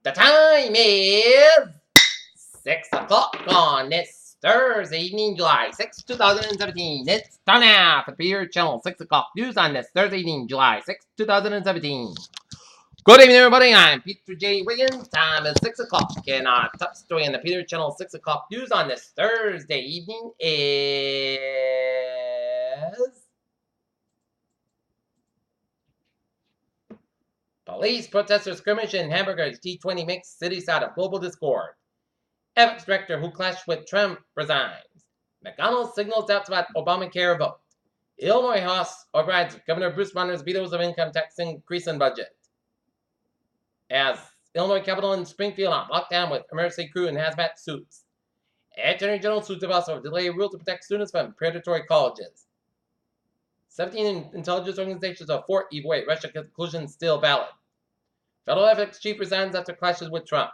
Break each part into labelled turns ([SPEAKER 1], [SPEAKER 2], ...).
[SPEAKER 1] The time is 6 o'clock on this Thursday evening, July 6, 2017. It's time now for the Peter Channel 6 o'clock news on this Thursday evening, July 6, 2017. Good evening, everybody. I'm Peter J. Wiggins. Time is 6 o'clock, and our top story in the Peter Channel 6 o'clock news on this Thursday evening is police protester skirmish in Hamburger's G20 makes city side of global discord. Ethics director who clashed with Trump resigns. McDonald's signals doubts about Obamacare vote. Illinois House overrides Governor Bruce Rauner's vetoes of income tax increase in budget. As Illinois Capitol in Springfield on lockdown with emergency crew in hazmat suits. Attorney General sues us over delay rule to protect students from predatory colleges. 17 intelligence organizations of Fort avoid Russia conclusion still valid. Federal ethics chief resigns after clashes with Trump.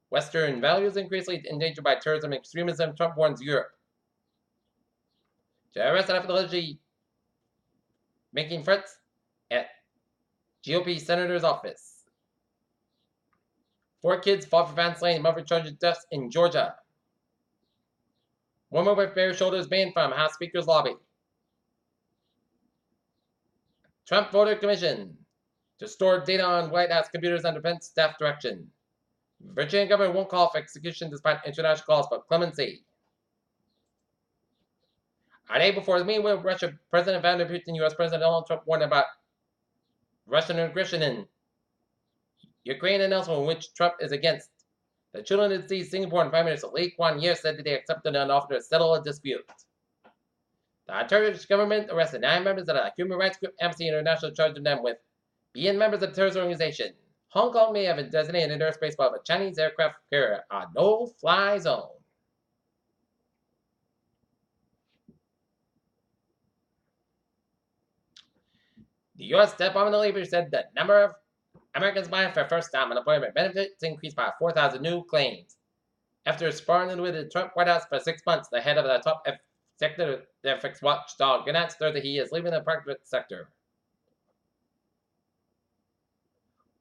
[SPEAKER 1] Western values increasingly endangered by terrorism and extremism, Trump warns Europe. Arrested after allegedly making threats at GOP senator's office. 4 kids fought for violence slain, mother charged deaths in Georgia. Woman with bare shoulders banned from House Speaker's lobby. Trump voter commission to store data on White House computers under Pence staff direction. Virginia governor won't call for execution despite international calls for clemency. A day before the meeting with Russia, President Vladimir Putin, U.S. President Donald Trump warned about Russian aggression in Ukraine, and elsewhere, in which Trump is against. The children of the sea, Singapore and Prime Minister Lee Kuan Yew said that they accepted an offer to settle a dispute. The Turkish government arrested 9 members of the human rights group Amnesty International, charging them with being members of a terrorist organization. Hong Kong may have designated an airspace of a Chinese aircraft carrier a no-fly zone. The U.S. Department of Labor said the number of Americans applying for first-time unemployment benefits increased by 4,000 new claims. After sparring with the Trump White House for 6 months, the head of the top executive ethics watchdog announced Thursday he is leaving the private sector.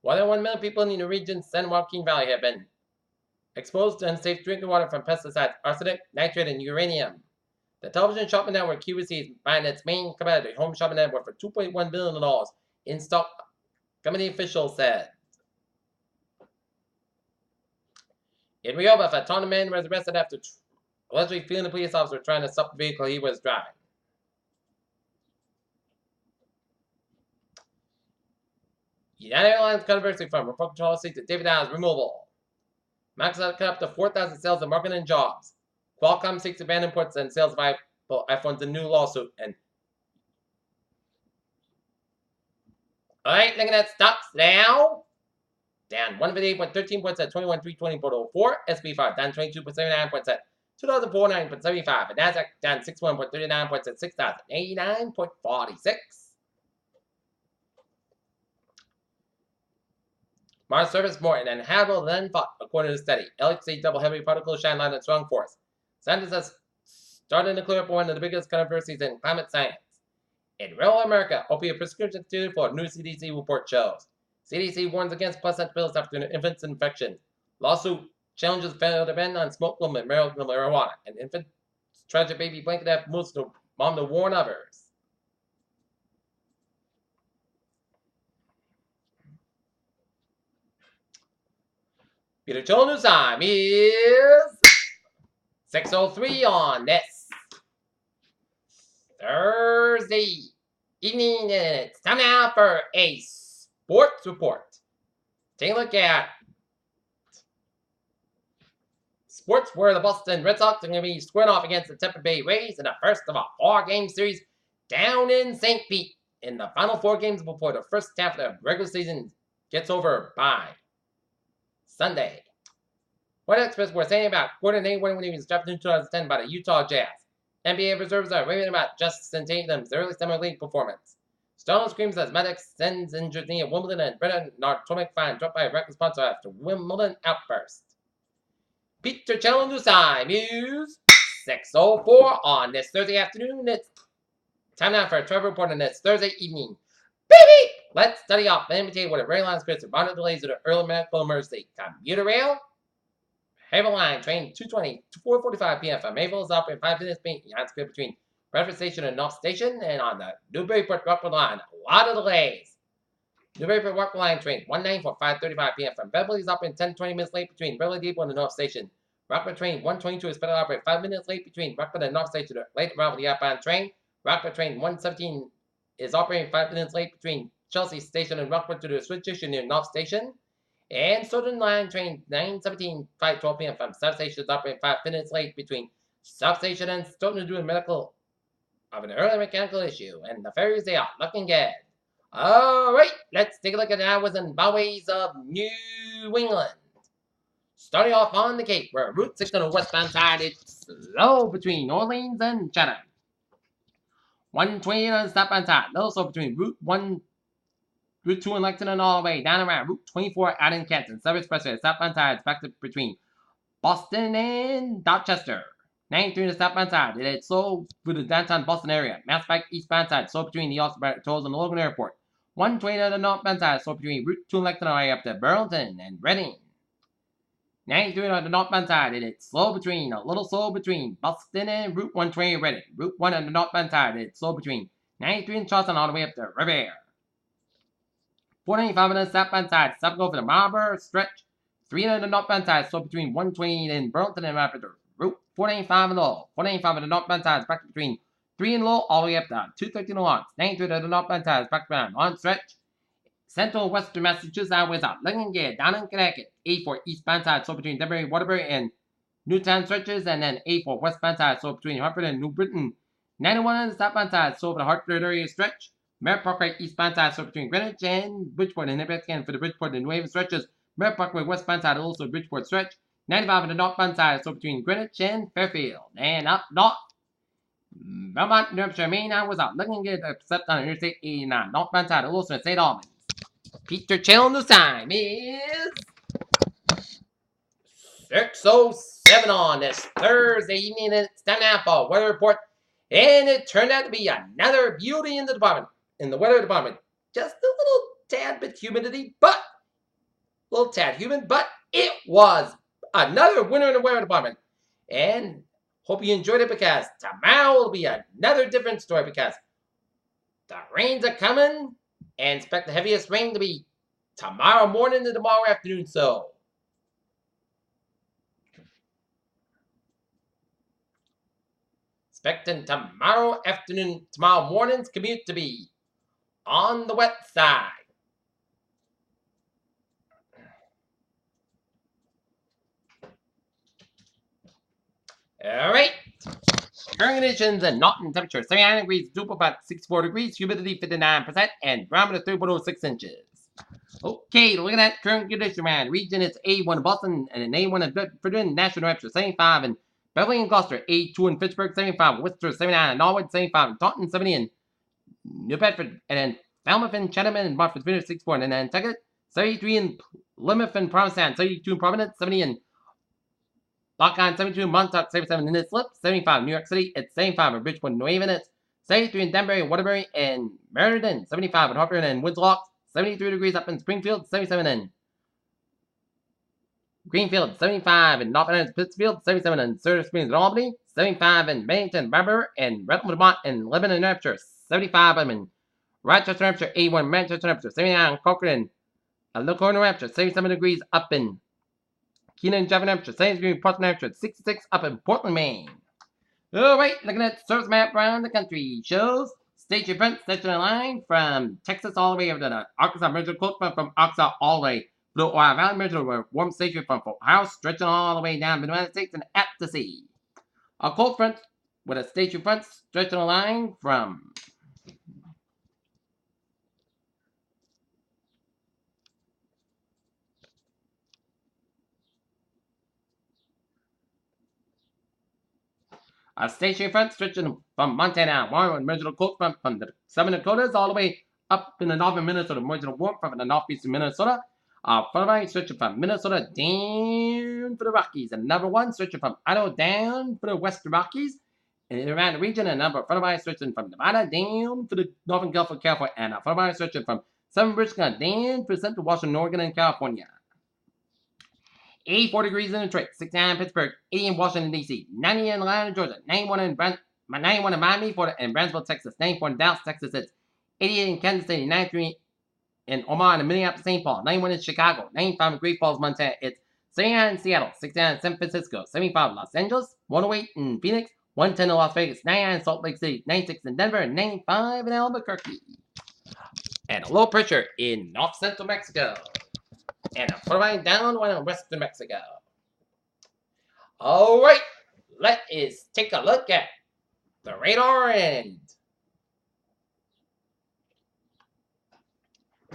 [SPEAKER 1] More than 1 million people in the region's San Joaquin Valley have been exposed to unsafe drinking water from pesticides, arsenic, nitrate, and uranium. The television shopping network QVC is buying its main competitor, Home Shopping Network, for $2.1 billion in stock, company officials said. In Rio, a Fatona man was arrested after allegedly feeling the police officer trying to stop the vehicle he was driving. United Airlines controversy from Republican policy to David Allen's removal. Microsoft cut up to 4,000 sales of marketing and jobs. Qualcomm seeks to ban imports and sales of iPhones in a new lawsuit. And alright, looking at stocks now. Down 158.13 points at 21,320.04. SP5 down 22.79 points at 2,049.75. And NASDAQ down 61.39 points at 6,089.46. Mars surface more inhabitable than thought, according to the study. LHC double heavy particles shine light on strong force. Scientists have started to clear up one of the biggest controversies in climate science. In rural America, opiate prescription substituted for a new CDC report shows. CDC warns against placenta pills after an infant's infection. Lawsuit challenges federal ban on smokeless marijuana. And infant tragic baby blanket that moves to mom to warn others. Peter Joel News Time is 6:03 on this Thursday evening, and it's time now for a sports report. Take a look at sports where the Boston Red Sox are going to be squaring off against the Tampa Bay Rays in the first of a 4-game series down in St. Pete in the final 4 games before the first half of the regular season gets over by Sunday. What experts were saying about Gordon Hayward when he was drafted in 2010 by the Utah Jazz. NBA reserves are raving about Justin Tatum's early summer league performance. Stone screams as Maddox sends injured knee at Wimbledon, and Brennan Nartomic fine dropped by a record sponsor after Wimbledon outburst. Peter Channel News Time is 6:04 on this Thursday afternoon. It's time now for a travel report on this Thursday evening. Beep! Let's study off and imitate what a rail line scripts and minor delays of the early medical emergency. Commuter rail. Havel line, train 220 to 4:45 p.m. from Havel is operating 5 minutes behind script between Bradford Station and North Station, and on the Newburyport Rockwood line, a lot of delays. Newburyport Rockwood line train 194 for 5:35 p.m. from Beverly is operating 10-20 minutes late between Beverly Depot and the North Station. Rockwood train 122 is scheduled to operate 5 minutes late between Rockwood and North Station. Late arrival of the outbound train. Rockwood train 117 is operating 5 minutes late between Chelsea Station and Rockwood to the switch station near North Station. And Southern Line train 917 5:12 p.m. from South Station is operating 5 minutes late between South Station and Stoughton to do a medical of an early mechanical issue. And the ferries, they are looking good. Alright, let's take a look at the highways and byways of New England. Starting off on the Cape, where Route 6 on the westbound side is slow between New Orleans and Chatham. 120 on the southbound side, also between Route 2 in Lexington all the way down around Route 24 out in Canton. Service Expressway, southbound side is back between Boston and Dorchester. 93 on the southbound side, it is slow through the downtown Boston area. Mass Pike eastbound side, slow between the Austin tolls and the Logan Airport. 120 on the northbound side, slow between Route 2 in Lexington all the way up to Burlington and Reading. 93 on the northbound side, it is a little slow between Boston and Route 120 Reading. Route 1 on the northbound side, it's slow between 93 and Charleston all the way up to Revere. 495 on the southbound side, stop go for the Marlboro stretch. 3 on the northbound side, slow between 120 and Burlington and Rapid. Route 495 and Lowell. 495 on the northbound side, back between 3 and Lowell all the way up to 213 Lawrence. 93 on the northbound side, back around on stretch. Central Western Massachusetts highways out. Looking good. Down in Connecticut. 84 eastbound side, so between Denbury, Waterbury, and Newtown stretches. And then 84 westbound side, so between Hartford and New Britain. 91 on the southbound side, so over the Hartford area stretch. Merritt Parkway eastbound side, so between Greenwich and Bridgeport. And again for the Bridgeport and New Haven stretches. Merritt Parkway westbound side, also Bridgeport stretch. 95 on the northbound side, so between Greenwich and Fairfield. And up north, Vermont, New Hampshire, Maine highways out. Looking good except on Interstate 89. Northbound side, also in St. Albans. Peter Channel News time is 6:07 on this Thursday evening. It's time now for a weather report, and it turned out to be another beauty in the department, in the weather department. Just a little tad bit humidity, but a little tad humid, but it was another winner in the weather department. And hope you enjoyed it, because tomorrow will be another different story, because the rains are coming. And expect the heaviest rain to be tomorrow morning and tomorrow afternoon. So, expecting tomorrow morning's commute to be on the wet side. All right. Current conditions and Norton temperature 79 degrees, dew about 64 degrees, humidity 59%, and barometer 3.06 inches. Okay, look at that current condition, man. Region is A1 in Boston, and A1 in Bedford, Nashville, New Hampshire, 75 in Beverly and Gloucester, A2 in Pittsburgh, 75 in Worcester, 79 in Norwood, 75 in Taunton, 70 in New Bedford, and then Falmouth and Chatham and Martford, 64 in Nantucket, 73 in Plymouth and Provincetown, 72 in Providence, 70 in Lock on 72 in Montauk, 77 in Islip, 75 in New York City, it's 75 in Bridgeport, New Haven, it's 73 in Danbury, Waterbury, and Meriden, 75 in Hartford and Winslow, 73 degrees up in Springfield, 77 in Greenfield, 75 in North Island, Pittsfield, 77 in Silver Springs and Albany, 75 in Bennington, Barbara, and Redmond, Vermont, and Lebanon, New Hampshire, 75 in Rochester, New Hampshire, A1 Manchester, New Hampshire, 79 in Corcoran, Elkhorn, New Hampshire, 77 degrees up in Keenan, New Hampshire, 70 degrees in Portland, New Hampshire, 66 up in Portland, Maine. Alright, looking at the service map around the country shows station front, station line from Texas all the way over to the Arkansas Metro cold front from Arkansas all the way to the Ohio Valley Metro warm station from Fort House, stretching all the way down to the United States and at the sea. A cold front with a station front stretching a line from a station front stretching from Montana, one regional cold front from the Southern Dakotas all the way up in the northern Minnesota, regional warm front from the northeastern Minnesota. Front line stretching from Minnesota down for the Rockies. And another one stretching from Idaho down for the Western Rockies. and around the region, a number of frontal stretching from Nevada down to the northern Gulf of California, and a frontal stretching from southern British Columbia down to central Washington, Oregon, and California. 84 degrees in Detroit, 69 in Pittsburgh, 80 in Washington, D.C., 90 in Atlanta, Georgia, 91 in Miami, Florida, and Brownsville, Texas, 94 in Dallas, Texas, it's 88 in Kansas City, 93 in Omaha and Minneapolis, St. Paul, 91 in Chicago, 95 in Great Falls, Montana, it's 79 in Seattle, 69 in San Francisco, 75 in Los Angeles, 108 in Phoenix, 110 in Las Vegas, 99 in Salt Lake City, 96 in Denver, and 95 in Albuquerque. And a low pressure in north central Mexico. And a flying down one in western Mexico. Alright, let us take a look at the radar, and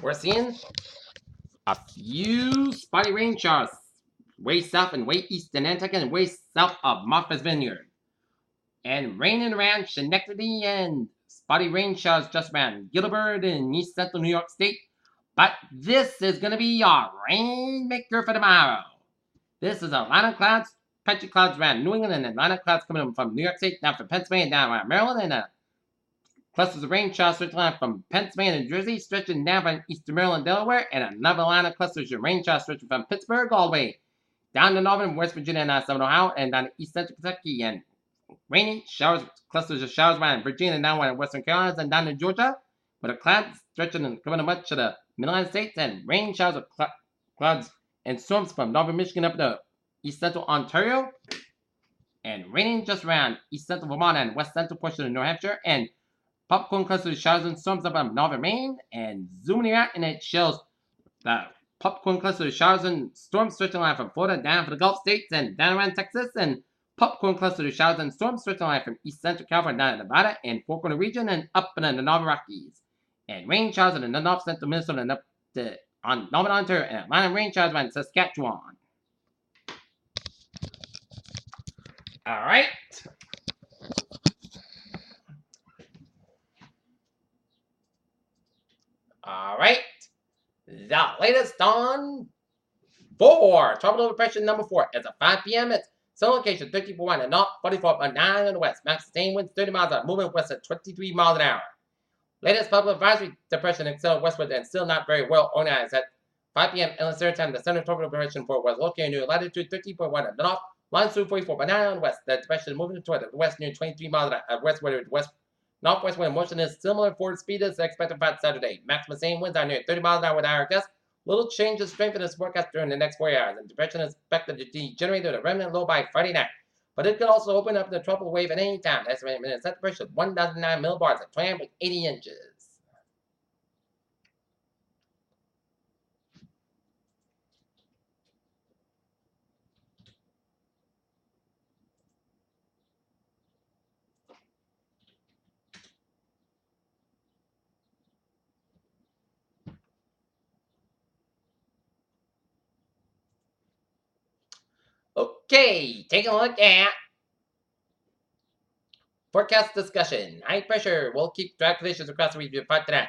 [SPEAKER 1] we're seeing a few spotty rain showers way south and way east in Nantucket and way south of Martha's Vineyard. And raining around Schenectady and spotty rain showers just around Gilbert in east central New York State. But this is going to be our rainmaker for tomorrow. This is Atlanta clouds, patchy clouds around New England, and Atlanta clouds coming in from New York State, down from Pennsylvania, down around Maryland, and clusters of rain showers stretching out from Pennsylvania and New Jersey, stretching down from eastern Maryland, Delaware, and another Atlanta clusters of rain showers stretching from Pittsburgh all the way down to northern West Virginia and southern Ohio, and down to east central Kentucky, and rainy showers, clusters of showers around Virginia and down around Western Carolinas and down to Georgia, with the clouds stretching and coming much of the Mid-Atlantic states, and rain showers of clouds and storms from northern Michigan up to east central Ontario, and raining just around east central Vermont and west central portion of New Hampshire, and popcorn clusters of showers and storms up in northern Maine, and zooming out, and it shows the popcorn clusters of showers and storms stretching line from Florida down to the Gulf states and down around Texas, and popcorn clusters of showers and storms stretching line from east central California down to Nevada and Four Corner region and up in the Northern Rockies. And rain showers in the north central Minnesota and up to on Northern Ontario, and Atlanta rain showers around Saskatchewan. Alright. Alright. The latest on 4. Tropical depression number 4. It's a 5 p.m. It's sun location 34.1 and north, 44.9 in the west. Max sustained winds 30 miles an hour, moving west at 23 miles an hour. Latest public advisory depression extended westward and still not very well organized. At 5 p.m. Inland Standard Time, the center of tropical depression for was located near latitude 13.1 at the north, longitude 44.9 on the west. The depression is moving toward the west near 23 miles an hour. Westward, northwest wind motion is similar forward speed as expected for Saturday. Maximum sustained winds are near 30 miles an hour with higher gusts. Little change in strength in this forecast during the next 4 hours. And the depression is expected to degenerate to a remnant low by Friday night. But it could also open up the tropical wave at any time. Estimated minute set pressure of 1,009 millibars at 20.80 inches. Okay, taking a look at forecast discussion. High pressure will keep dry conditions across the region for tonight.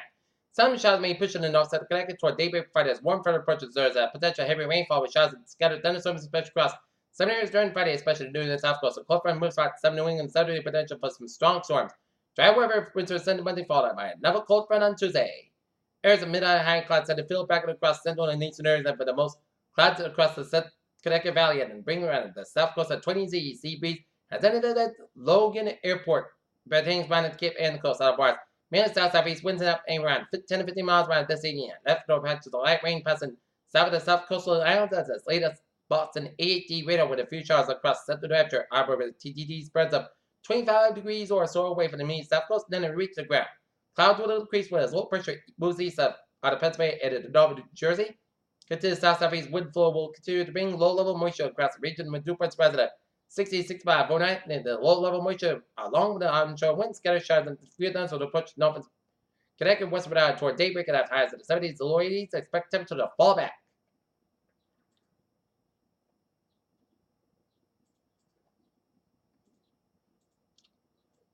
[SPEAKER 1] Some showers may push in the north central Connecticut toward daybreak Friday as warm front approaches. There's a potential heavy rainfall with showers and scattered thunderstorms especially across some areas during Friday, especially near the south coast. A cold front moves about 7 New England Saturday, potential for some strong storms. Dry weather winter Sunday, Monday, followed by another cold front on Tuesday. Areas of mid-high clouds tend to fill back across central and eastern areas, but the most clouds across the Connecticut Valley and bring around the south coast at 20 Z. Sea breeze has ended at Logan Airport, but hangs behind the Cape and the coast out of bars. Mainly south-southeast winds up around 10 to 15 miles around this area. Left over patches of light rain passing south of the south coastal islands as latest Boston 88D radar with a few showers across central New Hampshire. Arbor with TTD spreads up 25 degrees or so away from the immediate south coast, then it reaches the ground. Clouds will increase as low pressure moves east out of Pennsylvania and into northern New Jersey. Continue south-southeast wind flow will continue to bring low-level moisture across the region with dew points present at 66 by overnight. And the low-level moisture along with the onshore wind scatter showers and few thunderstorms will approach north Connecticut westward out toward daybreak and have highs in the 70s to low 80s. Expect temperature to fall back.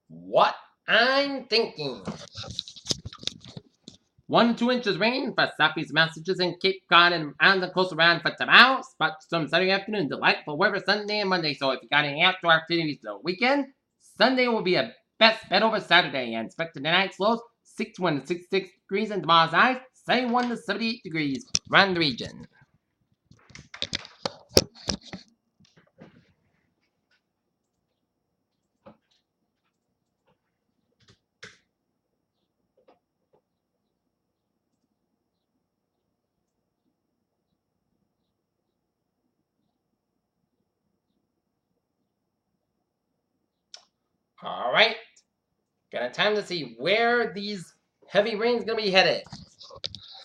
[SPEAKER 1] What I'm thinking. 1 to 2 inches rain for southeast Massachusetts and Cape Cod and the coastal around for tomorrow. But some Saturday afternoon, delightful weather Sunday and Monday. So if you got any outdoor activities the weekend, Sunday will be a best bet over Saturday, and expect tonight's lows 61 to 66 degrees, and tomorrow's highs 71 to 78 degrees around the region. All right, got time to see where these heavy rains gonna be headed.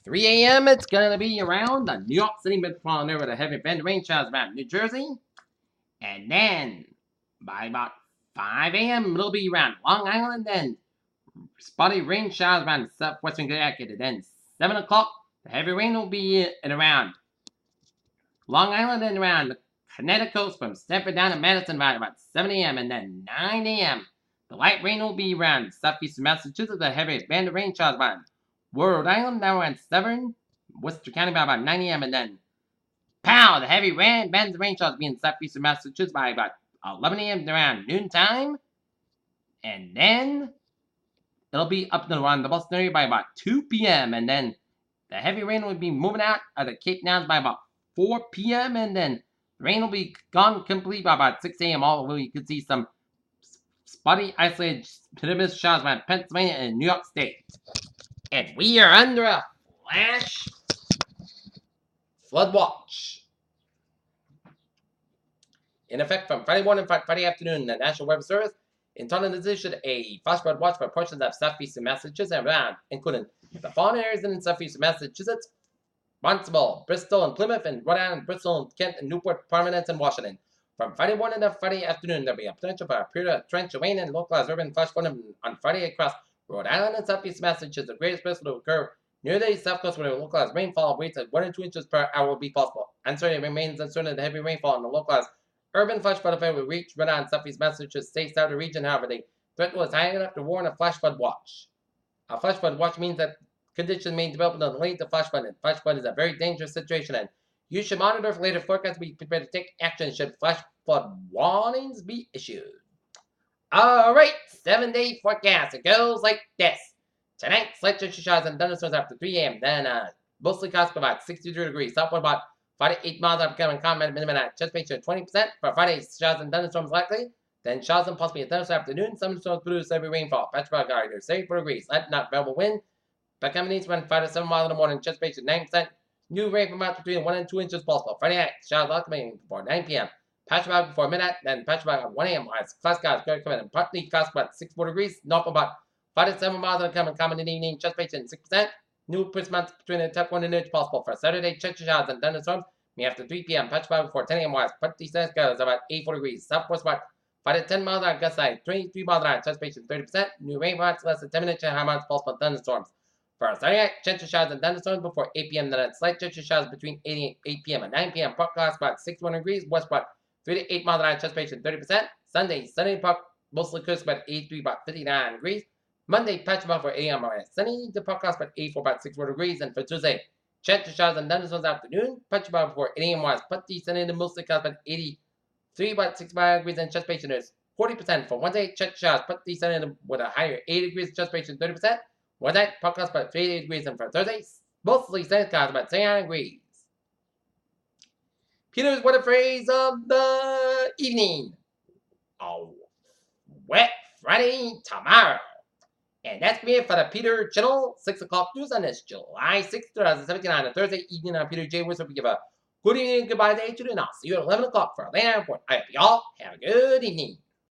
[SPEAKER 1] 3 a.m. it's gonna be around the New York City metropolitan area with a heavy band rain showers around New Jersey, and then by about 5 a.m. it'll be around Long Island, then spotty rain showers around southwestern Connecticut, and then 7 o'clock the heavy rain will be in around Long Island and around the Connecticut coast from Stamford down to Madison by about 7 a.m. and then 9 a.m. The light rain will be around southeastern Massachusetts. The heavy band of rain showers around Rhode Island now around Severn, Worcester County by about 9 a.m. and then pow! The heavy bands of rain showers be in southeastern Massachusetts by about 11 a.m. around noontime, and then it'll be up and around the Boston area by about 2 p.m. and then the heavy rain will be moving out of the Cape Downs by about 4 p.m. and then the rain will be gone completely by about 6 a.m. Although you could see some spotty isolated precipitous showers around Pennsylvania and New York State. And we are under a flash flood watch. In effect from Friday morning to Friday afternoon, the National Weather Service intended to issue a flash flood watch for portions of southeastern Massachusetts and around, including the following areas in southeastern Massachusetts: Barnstable, Bristol, and Plymouth, and Rhode Island, Bristol, and Kent, and Newport, Providence, and Washington. From Friday morning to Friday afternoon, there will be a potential for a period of torrential rain and localized urban flash flood on Friday across Rhode Island and southeast Massachusetts. The greatest risk will occur near the south coast, where the localized rainfall rates at 1 or 2 inches per hour will be possible. Uncertainty remains uncertain the heavy rainfall and the localized urban flash flood event will reach Rhode Island, southeast Massachusetts, state's outer region. However, the threat was high enough to warrant a flash flood watch. A flash flood watch means that conditions may develop in the late of flash flood, and flash flood is a very dangerous situation, and you should monitor for later forecasts to be prepared to take action should flash flood warnings be issued. Alright, 7-day forecast. It goes like this. Tonight, slight chance of showers and thunderstorms after 3 a.m. Then, mostly clouds about 63 degrees. Southward about 5 to 8 miles out becoming common minimum anticipation 20%. For Friday, showers and thunderstorms likely. Then showers and possibly a thunderstorm afternoon. Some storms produce heavy rainfall. Patch fog either 74 degrees. Light not variable wind. Becoming east around 5 to 7 miles in the morning. Anticipation 9%. New rain from out between 1 and 2 inches possible. Friday night, showers likely before 9 p.m. Patch fog before midnight. Then patch fog at 1 a.m. Cloud skies going to come in and partly clouds about 64 degrees. North about 5 to 7 miles in the common in the evening. Anticipation 6%. New precipitations between the top 1 and inch possible. For Saturday, chance of showers and thunderstorms. May after 3 p.m. Patch fog before 10 a.m. Partly skies about 84 degrees. Southwest about 5 to 10 miles an hour gust side. 23 miles an hour. Anticipation 30%. New rain amounts less than 10 minutes and high amounts possible thunderstorms. For Saturday night, chance of showers and thunderstorms before 8 p.m. Then a slight chance of showers between 8 p.m. and 9 p.m. Park clouds about 61 degrees. West about 3 to 8 miles an hour. Anticipation 30%. Sunday, sunny park mostly crisp about 83, about 59 degrees. Monday, patch about for 8 a.m. Sunny, the park clouds about 84, about 64 degrees. And for Tuesday, chance of showers and thunderstorms afternoon. Patch about before 8 a.m. Putty, sunny, the mostly clouds about 83, about 65 degrees. And anticipation is 40%. For Wednesday, chance of showers, putty, sunny, with a higher 80 degrees. Anticipation 30%. Wednesday, park clouds about 38 degrees. And for Thursday, mostly sunny clouds about 79 degrees. Peter's weather phrase of the evening. A wet Friday tomorrow. And that's me for the Peter Channel 6 o'clock news on this July 6th, 2017 on a Thursday evening. I'm Peter J. Whistle. We give a good evening and goodbye day to you, and I'll see you at 11 o'clock for a late night report. I hope you all have a good evening.